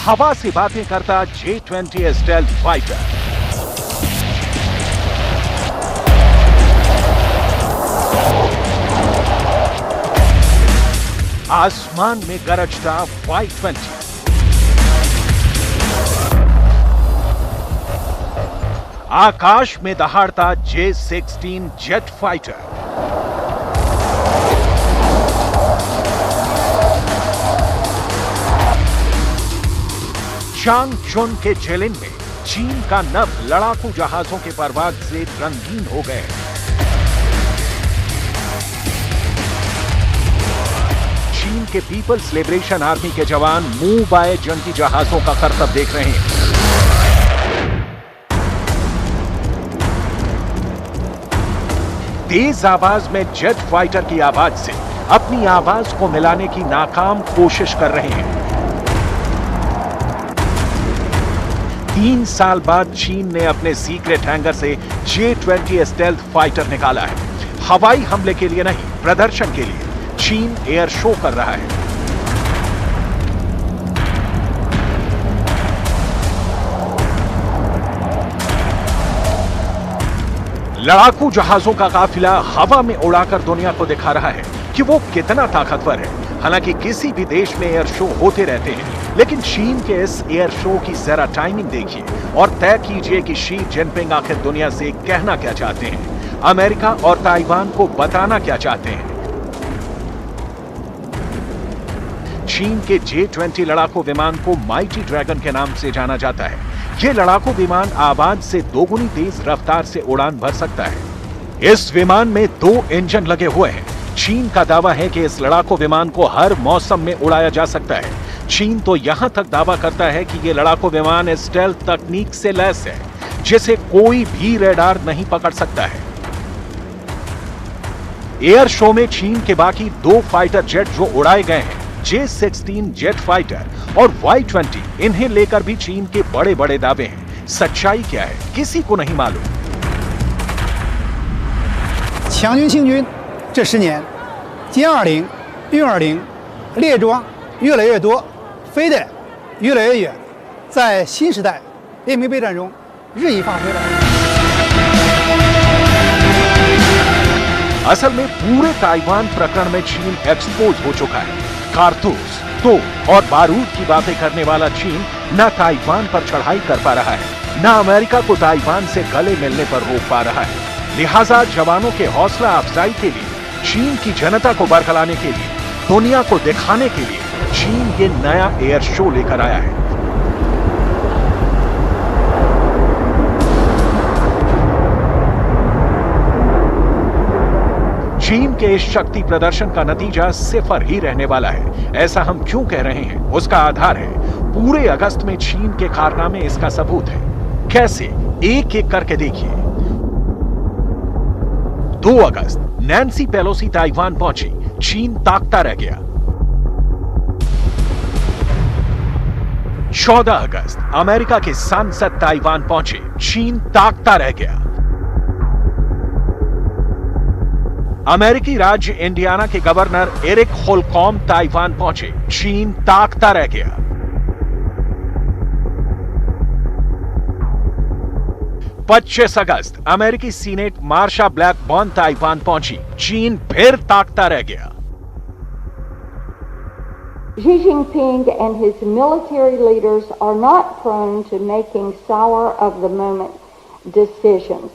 हवा से बातें करता J-20 स्टेल्थ फाइटर। आसमान में गरजता Y-20। आकाश में दहाड़ता J-16 जेट फाइटर। चांगचुन के जेलिन में चीन का नभ लड़ाकू जहाजों के परवाज से रंगीन हो गए। चीन के पीपल्स लिबरेशन आर्मी के जवान मुंह बाए जंगी जहाजों का करतब देख रहे हैं। तेज आवाज में जेट फाइटर की आवाज से अपनी आवाज को मिलाने की नाकाम कोशिश कर रहे हैं। 3 साल बाद चीन ने अपने सीक्रेट हैंगर से J-20 स्टेल्थ फाइटर निकाला है। हवाई हमले के लिए नहीं, प्रदर्शन के लिए चीन एयर शो कर रहा है। लड़ाकू जहाजों का काफिला हवा में उड़ाकर दुनिया को दिखा रहा है कि वो कितना ताकतवर है। हालांकि किसी भी देश में एयर शो होते रहते हैं, लेकिन चीन के इस एयर शो की जरा टाइमिंग देखिए और तय कीजिए कि शी जिनपिंग आखिर दुनिया से कहना क्या चाहते हैं, अमेरिका और ताइवान को बताना क्या चाहते हैं। चीन के J-20 लड़ाकू विमान को माइटी ड्रैगन के नाम से जाना जाता है। यह लड़ाकू विमान आवाज से दोगुनी तेज रफ्तार से उड़ान भर सकता है। इस विमान में 2 इंजन लगे हुए हैं। चीन का दावा है कि इस लड़ाकू विमान को हर मौसम में उड़ाया जा सकता है। चीन तो यहां तक दावा करता है कि यह लड़ाकू विमान स्टेल्थ तकनीक से लैस है, जिसे कोई भी रेडार नहीं पकड़ सकता है। एयर शो में चीन के बाकी 2 फाइटर जेट जो उड़ाए गए हैं, J-16 जेट फाइटर और Y-20, इन्हें लेकर भी चीन के बड़े बड़े दावे हैं। सच्चाई क्या है, किसी को नहीं मालूम। 强军兴军这10年，歼20、运20列装越来越多，飞弹越来越远，在新时代联合备战中日益发挥了。 असल में पूरे ताइवान प्रकरण में चीन एक्सपोज हो चुका है। कारतूस, तोप और बारूद की बातें करने वाला चीन न ताइवान पर चढ़ाई कर पा रहा है, न अमेरिका को ताइवान से गले मिलने पर रोक पा रहा है। लिहाजा जवानों के हौसला अफजाई के लिए, चीन की जनता को बरगलाने के लिए, दुनिया को दिखाने के लिए चीन ये नया एयर शो लेकर आया है। चीन के इस शक्ति प्रदर्शन का नतीजा सिफर ही रहने वाला है। ऐसा हम क्यों कह रहे हैं, उसका आधार है पूरे अगस्त में चीन के कारनामे। इसका सबूत है। कैसे, एक एक करके देखिए। 2 अगस्त नैन्सी पेलोसी ताइवान पहुंची, चीन ताकता रह गया। 14 अगस्त अमेरिका के सांसद ताइवान पहुंचे, चीन ताकता रह गया। अमेरिकी राज्य इंडियाना के गवर्नर एरिक होलकॉम ताइवान पहुंचे, चीन ताकता रह गया। पच्चीस अगस्त अमेरिकी सीनेट मार्शा ब्लैकबर्न ताइवान पहुंची, चीन फिर ताकता रह गया। Xi Jinping and his military leaders are not prone to making sour of the moment decisions.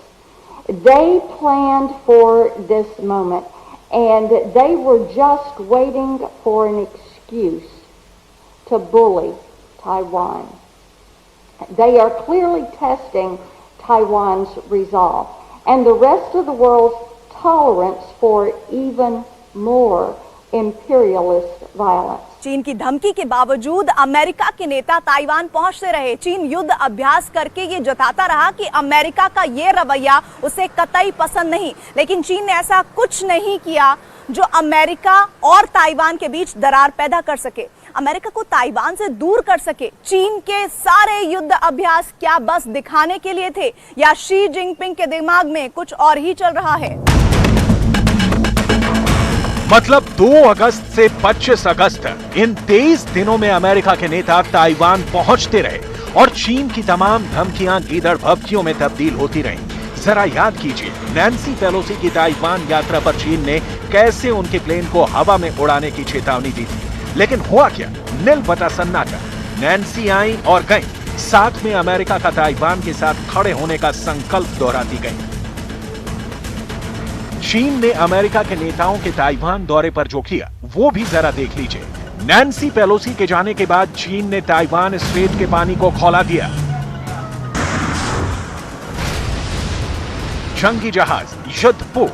They planned for this moment, and they were just waiting for an excuse to bully Taiwan. They are clearly testing Taiwan's resolve and the rest of the world's tolerance for even more imperialist violence. चीन की धमकी के बावजूद America के नेता Taiwan पहुंचते रहे। चीन युद्ध अभ्यास करके ये जताता रहा कि अमेरिका का ये रवैया उसे कतई पसंद नहीं, लेकिन चीन ने ऐसा कुछ नहीं किया जो अमेरिका और ताइवान के बीच दरार पैदा कर सके, अमेरिका को ताइवान से दूर कर सके। चीन के सारे युद्ध अभ्यास क्या बस दिखाने के लिए थे, या शी जिनपिंग के दिमाग में कुछ और ही चल रहा है? मतलब 2 अगस्त से 25 अगस्त तक इन 23 दिनों में अमेरिका के नेता ताइवान पहुंचते रहे और चीन की तमाम धमकियां गीदड़ भभकियों में तब्दील होती रहीं। जरा याद कीजिए नैन्सी पेलोसी की ताइवान यात्रा पर चीन ने कैसे उनके प्लेन को हवा में उड़ाने की चेतावनी दी थी, लेकिन हुआ क्या? नील बटा सन्नाटा। नैन्सी आई और गई, साथ में अमेरिका का ताइवान के साथ खड़े होने का संकल्प दोहराती गई। चीन ने अमेरिका के नेताओं के ताइवान दौरे पर जो किया वो भी जरा देख लीजिए। नैन्सी पेलोसी के जाने के बाद चीन ने ताइवान स्ट्रेट के पानी को खौला दिया। जंगी जहाज, युद्धपोत,